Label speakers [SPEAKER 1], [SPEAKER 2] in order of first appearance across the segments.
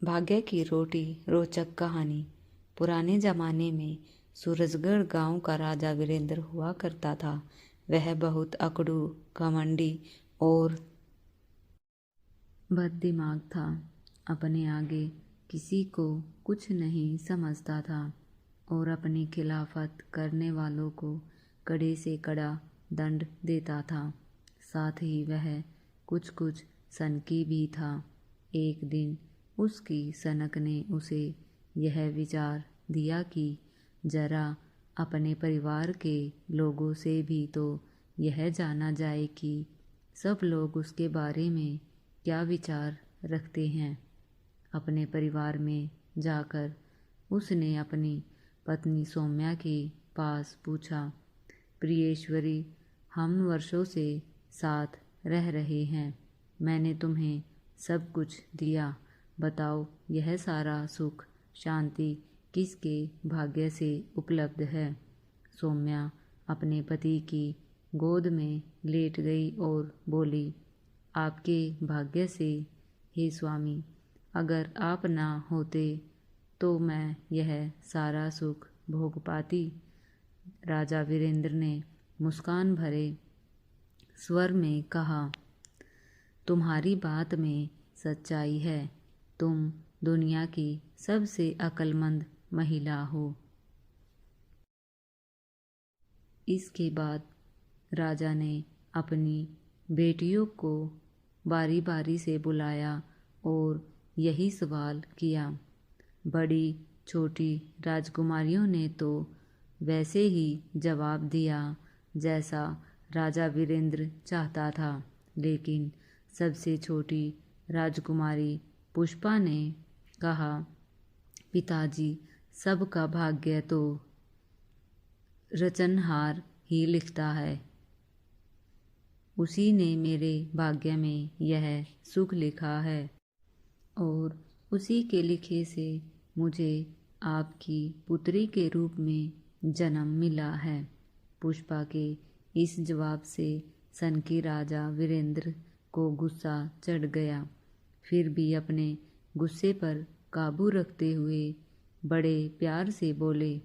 [SPEAKER 1] भाग्य की रोटी रोचक कहानी। पुराने जमाने में सूरजगढ़ गांव का राजा वीरेंद्र हुआ करता था। वह बहुत अकड़ू, घमंडी और बददिमाग था। अपने आगे किसी को कुछ नहीं समझता था और अपनी खिलाफत करने वालों को कड़े से कड़ा दंड देता था। साथ ही वह कुछ कुछ सनकी भी था। एक दिन उसकी सनक ने उसे यह विचार दिया कि जरा अपने परिवार के लोगों से भी तो यह जाना जाए कि सब लोग उसके बारे में क्या विचार रखते हैं। अपने परिवार में जाकर उसने अपनी पत्नी सौम्या के पास पूछा, प्रियेश्वरी, हम वर्षों से साथ रह रहे हैं। मैंने तुम्हें सब कुछ दिया। बताओ, यह सारा सुख शांति किसके भाग्य से उपलब्ध है। सौम्या अपने पति की गोद में लेट गई और बोली, आपके भाग्य से हे स्वामी, अगर आप ना होते तो मैं यह सारा सुख भोग पाती। राजा वीरेंद्र ने मुस्कान भरे स्वर में कहा, तुम्हारी बात में सच्चाई है। तुम दुनिया की सबसे अक्लमंद महिला हो। इसके बाद राजा ने अपनी बेटियों को बारी बारी से बुलाया और यही सवाल किया। बड़ी छोटी राजकुमारियों ने तो वैसे ही जवाब दिया जैसा राजा वीरेंद्र चाहता था, लेकिन सबसे छोटी राजकुमारी पुष्पा ने कहा, पिताजी, सबका भाग्य तो रचनहार ही लिखता है। उसी ने मेरे भाग्य में यह सुख लिखा है और उसी के लिखे से मुझे आपकी पुत्री के रूप में जन्म मिला है। पुष्पा के इस जवाब से सनकी राजा वीरेंद्र को गुस्सा चढ़ गया। फिर भी अपने गुस्से पर काबू रखते हुए बड़े प्यार से बोले,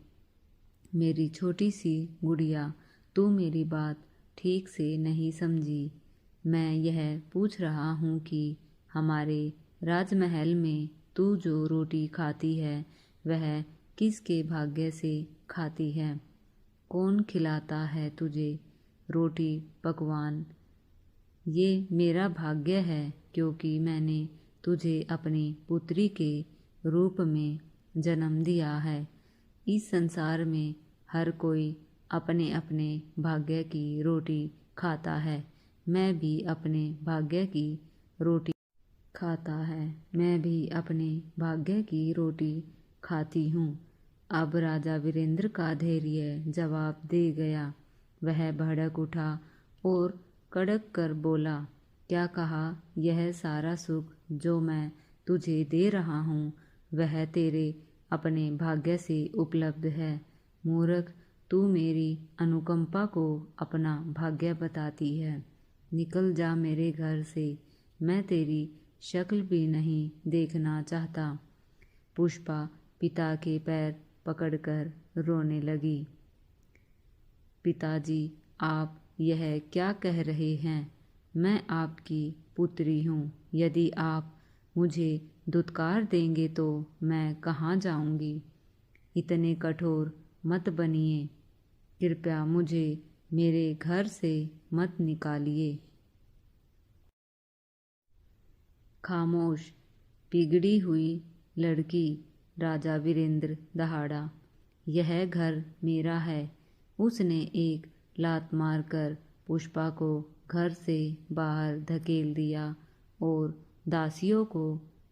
[SPEAKER 1] मेरी छोटी सी गुड़िया, तू मेरी बात ठीक से नहीं समझी। मैं यह पूछ रहा हूँ कि हमारे राजमहल में तू जो रोटी खाती है वह किसके भाग्य से खाती है। कौन खिलाता है तुझे रोटी पकवान। ये मेरा भाग्य है क्योंकि मैंने तुझे अपनी पुत्री के रूप में जन्म दिया है। इस संसार में हर कोई अपने अपने भाग्य की रोटी खाता है। मैं भी अपने भाग्य की रोटी खाता है। मैं भी अपने भाग्य की रोटी खाती हूँ। अब राजा वीरेंद्र का धैर्य जवाब दे गया। वह भड़क उठा और कड़क कर बोला, क्या कहा। यह सारा सुख जो मैं तुझे दे रहा हूँ वह तेरे अपने भाग्य से उपलब्ध है। मूर्ख, तू मेरी अनुकंपा को अपना भाग्य बताती है। निकल जा मेरे घर से। मैं तेरी शक्ल भी नहीं देखना चाहता। पुष्पा पिता के पैर पकड़कर रोने लगी। पिताजी, आप यह क्या कह रहे हैं। मैं आपकी पुत्री हूँ। यदि आप मुझे धुतकार देंगे तो मैं कहाँ जाऊँगी। इतने कठोर मत बनिए। कृपया मुझे मेरे घर से मत निकालिए। खामोश, बिगड़ी हुई लड़की। राजा वीरेंद्र दहाड़ा। यह घर मेरा है। उसने एक लात मारकर पुष्पा को घर से बाहर धकेल दिया और दासियों को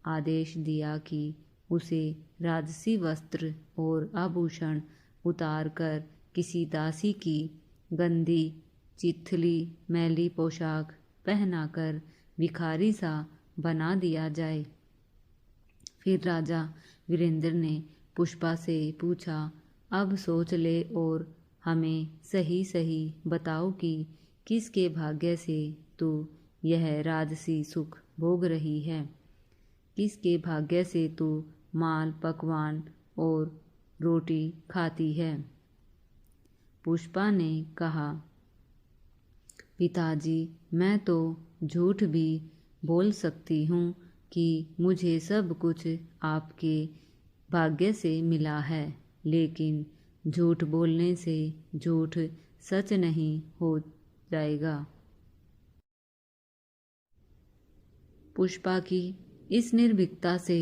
[SPEAKER 1] आदेश दिया कि उसे राजसी वस्त्र और आभूषण उतार कर किसी दासी की गंदी चिथली मैली पोशाक पहनाकर भिखारी सा बना दिया जाए। फिर राजा वीरेंद्र ने पुष्पा से पूछा, अब सोच ले और हमें सही सही बताओ कि किसके भाग्य से तू यह राजसी सुख भोग रही है। किसके भाग्य से तू माल पकवान और रोटी खाती है? पुष्पा ने कहा, पिताजी, मैं तो झूठ भी बोल सकती हूँ कि मुझे सब कुछ आपके भाग्य से मिला है, लेकिन झूठ बोलने से झूठ सच नहीं हो जाएगा। पुष्पा की इस निर्भीकता से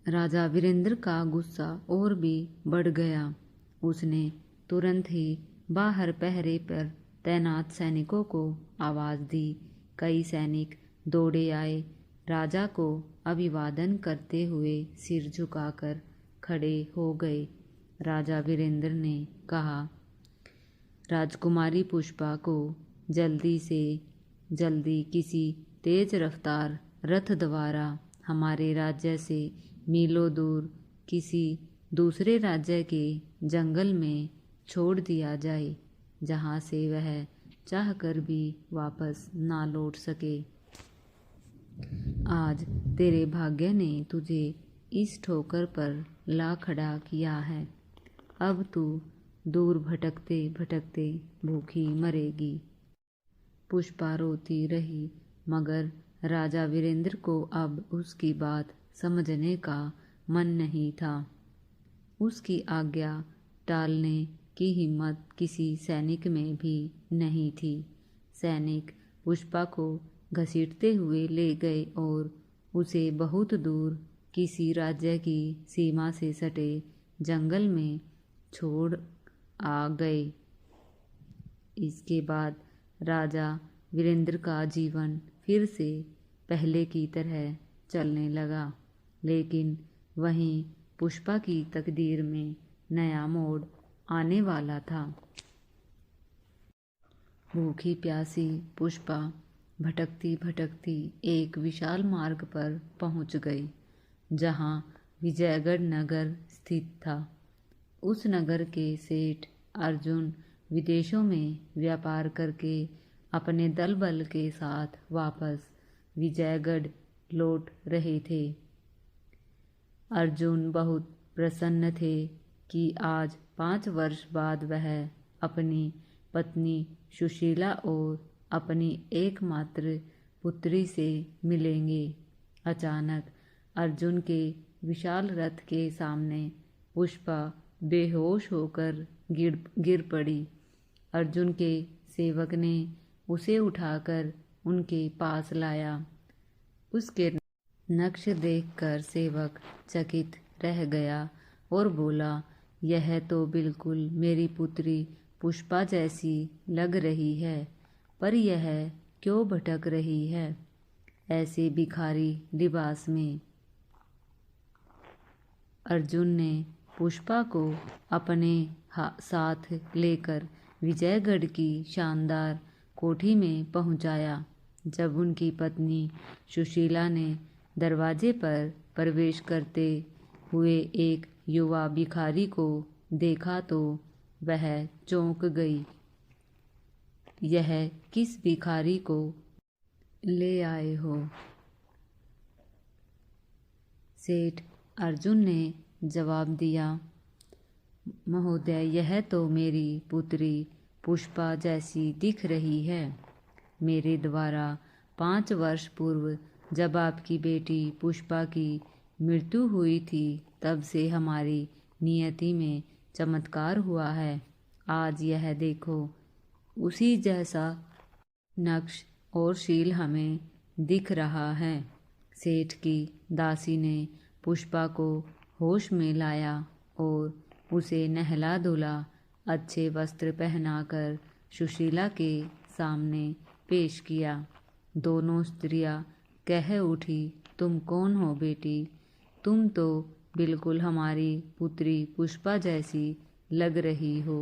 [SPEAKER 1] राजा वीरेंद्र का गुस्सा और भी बढ़ गया। उसने तुरंत ही बाहर पहरे पर तैनात सैनिकों को आवाज़ दी। कई सैनिक दौड़े आए, राजा को अभिवादन करते हुए सिर झुकाकर खड़े हो गए। राजा वीरेंद्र ने कहा, राजकुमारी पुष्पा को जल्दी से जल्दी किसी तेज रफ्तार रथ द्वारा हमारे राज्य से मीलों दूर किसी दूसरे राज्य के जंगल में छोड़ दिया जाए, जहाँ से वह चाहकर भी वापस ना लौट सके। आज तेरे भाग्य ने तुझे इस ठोकर पर ला खड़ा किया है। अब तू दूर भटकते भटकते भूखी मरेगी। पुष्पा रोती रही, मगर राजा वीरेंद्र को अब उसकी बात समझने का मन नहीं था। उसकी आज्ञा टालने की हिम्मत किसी सैनिक में भी नहीं थी। सैनिक पुष्पा को घसीटते हुए ले गए और उसे बहुत दूर किसी राज्य की सीमा से सटे जंगल में छोड़ आ गए। इसके बाद राजा वीरेंद्र का जीवन फिर से पहले की तरह चलने लगा, लेकिन वहीं पुष्पा की तकदीर में नया मोड़ आने वाला था। भूखी प्यासी पुष्पा भटकती भटकती एक विशाल मार्ग पर पहुंच गई, जहां विजयगढ़ नगर स्थित था। उस नगर के सेठ अर्जुन विदेशों में व्यापार करके अपने दल बल के साथ वापस विजयगढ़ लौट रहे थे। अर्जुन बहुत प्रसन्न थे कि आज 5 वर्ष बाद वह अपनी पत्नी सुशीला और अपनी एकमात्र पुत्री से मिलेंगे। अचानक अर्जुन के विशाल रथ के सामने पुष्पा बेहोश होकर गिर पड़ी। अर्जुन के सेवक ने उसे उठाकर उनके पास लाया। उसके नक्श देखकर सेवक चकित रह गया और बोला, यह तो बिल्कुल मेरी पुत्री पुष्पा जैसी लग रही है, पर यह क्यों भटक रही है ऐसे भिखारी लिबास में? अर्जुन ने पुष्पा को अपने साथ लेकर विजयगढ़ की शानदार कोठी में पहुंचाया। जब उनकी पत्नी सुशीला ने दरवाजे पर प्रवेश करते हुए एक युवा भिखारी को देखा तो वह चौंक गई। यह किस भिखारी को ले आए हो? सेठ अर्जुन ने जवाब दिया, महोदय, यह तो मेरी पुत्री पुष्पा जैसी दिख रही है। मेरे द्वारा 5 वर्ष पूर्व जब आपकी बेटी पुष्पा की मृत्यु हुई थी, तब से हमारी नियति में चमत्कार हुआ है। आज यह देखो, उसी जैसा नक्श और शील हमें दिख रहा है। सेठ की दासी ने पुष्पा को होश में लाया और उसे नहला धुला अच्छे वस्त्र पहनाकर सुशीला के सामने पेश किया। दोनों स्त्रियां कह उठी, तुम कौन हो बेटी? तुम तो बिल्कुल हमारी पुत्री पुष्पा जैसी लग रही हो।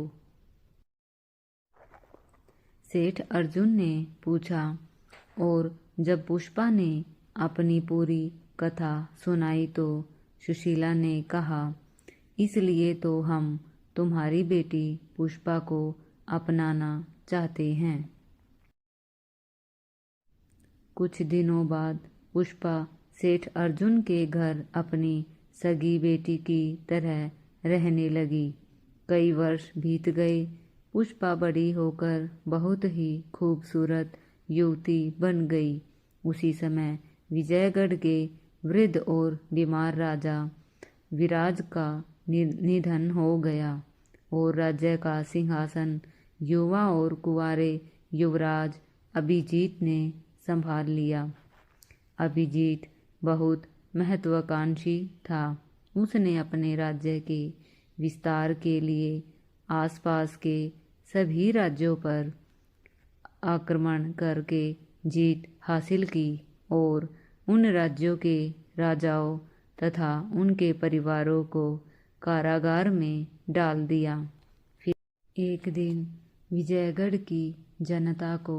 [SPEAKER 1] सेठ अर्जुन ने पूछा, और जब पुष्पा ने अपनी पूरी कथा सुनाई तो सुशीला ने कहा, इसलिए तो हम तुम्हारी बेटी पुष्पा को अपनाना चाहते हैं। कुछ दिनों बाद पुष्पा सेठ अर्जुन के घर अपनी सगी बेटी की तरह रहने लगी। कई वर्ष बीत गए। पुष्पा बड़ी होकर बहुत ही खूबसूरत युवती बन गई। उसी समय विजयगढ़ के वृद्ध और बीमार राजा विराज का निधन हो गया और राज्य का सिंहासन युवा और कुंवारे युवराज अभिजीत ने संभाल लिया। अभिजीत बहुत महत्वाकांक्षी था। उसने अपने राज्य के विस्तार के लिए आसपास के सभी राज्यों पर आक्रमण करके जीत हासिल की और उन राज्यों के राजाओं तथा उनके परिवारों को कारागार में डाल दिया। फिर एक दिन विजयगढ़ की जनता को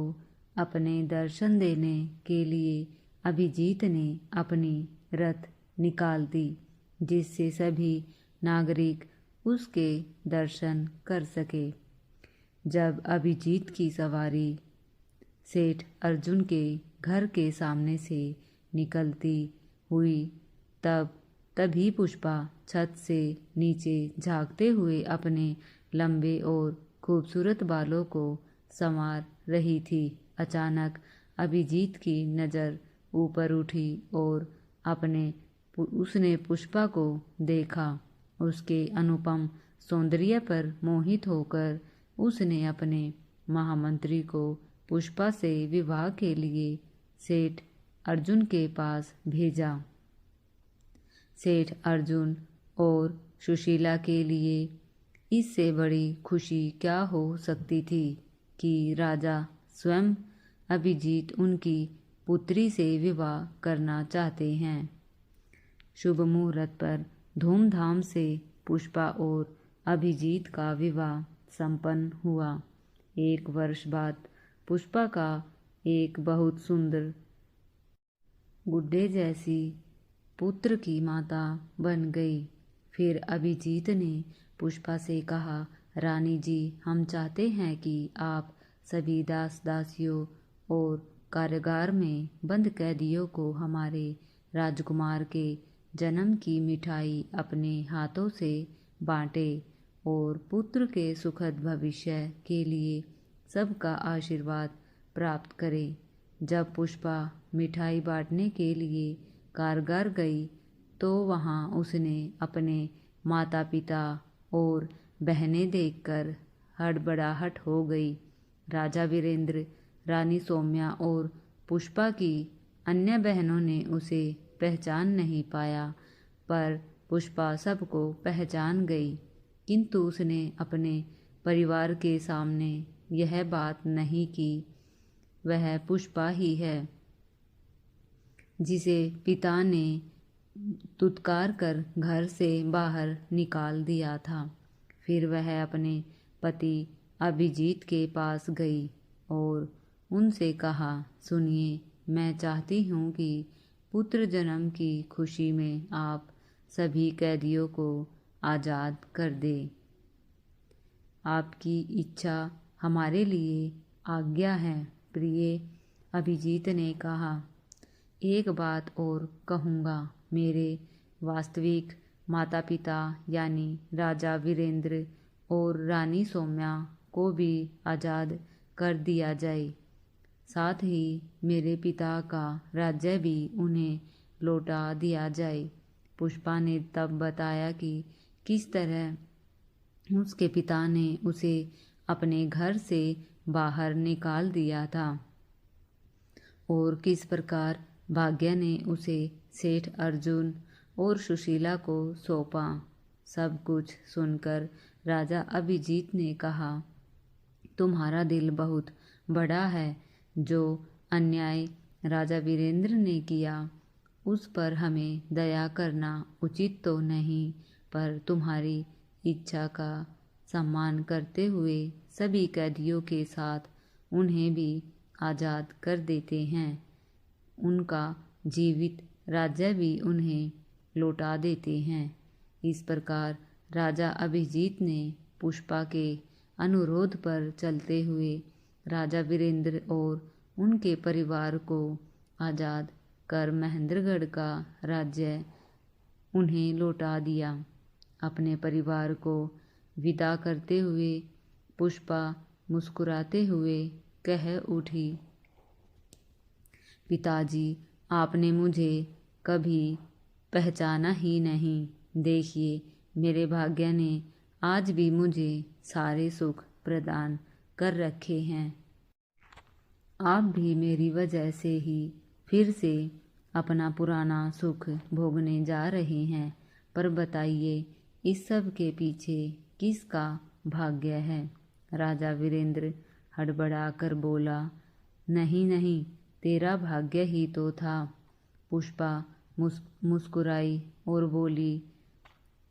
[SPEAKER 1] अपने दर्शन देने के लिए अभिजीत ने अपनी रथ निकाल दी, जिससे सभी नागरिक उसके दर्शन कर सके। जब अभिजीत की सवारी सेठ अर्जुन के घर के सामने से निकलती हुई तभी पुष्पा छत से नीचे झांकते हुए अपने लंबे और खूबसूरत बालों को संवार रही थी। अचानक अभिजीत की नज़र ऊपर उठी और उसने पुष्पा को देखा। उसके अनुपम सौंदर्य पर मोहित होकर उसने अपने महामंत्री को पुष्पा से विवाह के लिए सेठ अर्जुन के पास भेजा। सेठ अर्जुन और सुशीला के लिए इससे बड़ी खुशी क्या हो सकती थी कि राजा स्वयं अभिजीत उनकी पुत्री से विवाह करना चाहते हैं। शुभ मुहूर्त पर धूमधाम से पुष्पा और अभिजीत का विवाह संपन्न हुआ। 1 वर्ष बाद पुष्पा का एक बहुत सुंदर गुड्डे जैसी पुत्र की माता बन गई। फिर अभिजीत ने पुष्पा से कहा, रानी जी, हम चाहते हैं कि आप सभी दास दासियों और कारागार में बंद कैदियों को हमारे राजकुमार के जन्म की मिठाई अपने हाथों से बांटे और पुत्र के सुखद भविष्य के लिए सबका आशीर्वाद प्राप्त करें। जब पुष्पा मिठाई बांटने के लिए कारागार गई तो वहां उसने अपने माता पिता और बहनें देखकर हड़बड़ाहट हो गई। राजा वीरेंद्र, रानी सौम्या और पुष्पा की अन्य बहनों ने उसे पहचान नहीं पाया, पर पुष्पा सबको पहचान गई। किंतु उसने अपने परिवार के सामने यह बात नहीं की वह पुष्पा ही है जिसे पिता ने तुत्कार कर घर से बाहर निकाल दिया था। फिर वह अपने पति अभिजीत के पास गई और उनसे कहा, सुनिए, मैं चाहती हूँ कि पुत्र जन्म की खुशी में आप सभी कैदियों को आज़ाद कर दे। आपकी इच्छा हमारे लिए आज्ञा है। प्रिय, अभिजीत ने कहा, एक बात और कहूँगा, मेरे वास्तविक माता पिता यानी राजा वीरेंद्र और रानी सौम्या को भी आज़ाद कर दिया जाए। साथ ही मेरे पिता का राज्य भी उन्हें लौटा दिया जाए। पुष्पा ने तब बताया कि किस तरह उसके पिता ने उसे अपने घर से बाहर निकाल दिया था और किस प्रकार भाग्य ने उसे सेठ अर्जुन और सुशीला को सौंपा। सब कुछ सुनकर राजा अभिजीत ने कहा, तुम्हारा दिल बहुत बड़ा है। जो अन्याय राजा वीरेंद्र ने किया उस पर हमें दया करना उचित तो नहीं, पर तुम्हारी इच्छा का सम्मान करते हुए सभी कैदियों के साथ उन्हें भी आज़ाद कर देते हैं। उनका जीवित राज्य भी उन्हें लौटा देते हैं। इस प्रकार राजा अभिजीत ने पुष्पा के अनुरोध पर चलते हुए राजा वीरेंद्र और उनके परिवार को आज़ाद कर महेंद्रगढ़ का राज्य उन्हें लौटा दिया। अपने परिवार को विदा करते हुए पुष्पा मुस्कुराते हुए कह उठी, पिताजी, आपने मुझे कभी पहचाना ही नहीं। देखिए, मेरे भाग्य ने आज भी मुझे सारे सुख प्रदान कर रखे हैं। आप भी मेरी वजह से ही फिर से अपना पुराना सुख भोगने जा रहे हैं। पर बताइए, इस सब के पीछे किसका भाग्य है? राजा वीरेंद्र हड़बड़ाकर बोला, नहीं नहीं, तेरा भाग्य ही तो था। पुष्पा मुस्कुराई और बोली,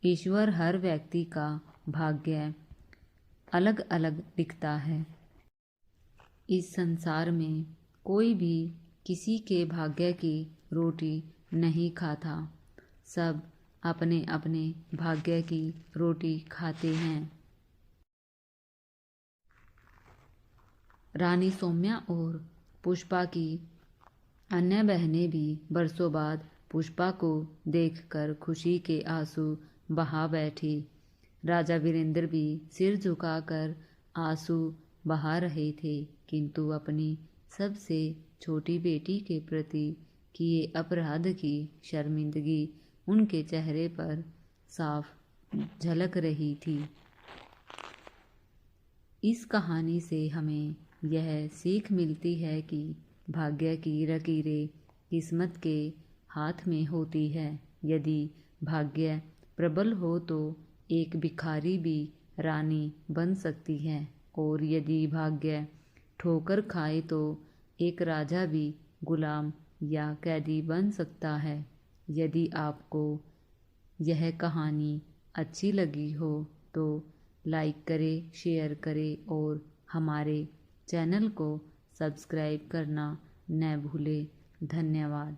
[SPEAKER 1] ईश्वर हर व्यक्ति का भाग्य अलग अलग लिखता है। इस संसार में कोई भी किसी के भाग्य की रोटी नहीं खाता। सब अपने अपने भाग्य की रोटी खाते हैं। रानी सौम्या और पुष्पा की अन्य बहनें भी बरसों बाद पुष्पा को देखकर खुशी के आंसू बहा बैठी। राजा वीरेंद्र भी सिर झुकाकर आंसू बहा रहे थे, किंतु अपनी सबसे छोटी बेटी के प्रति किए अपराध की शर्मिंदगी उनके चेहरे पर साफ झलक रही थी। इस कहानी से हमें यह सीख मिलती है कि भाग्य की लकीरें किस्मत के हाथ में होती है। यदि भाग्य प्रबल हो तो एक भिखारी भी रानी बन सकती है, और यदि भाग्य ठोकर खाए तो एक राजा भी गुलाम या कैदी बन सकता है। यदि आपको यह कहानी अच्छी लगी हो तो लाइक करें, शेयर करें और हमारे चैनल को सब्सक्राइब करना न भूलें। धन्यवाद।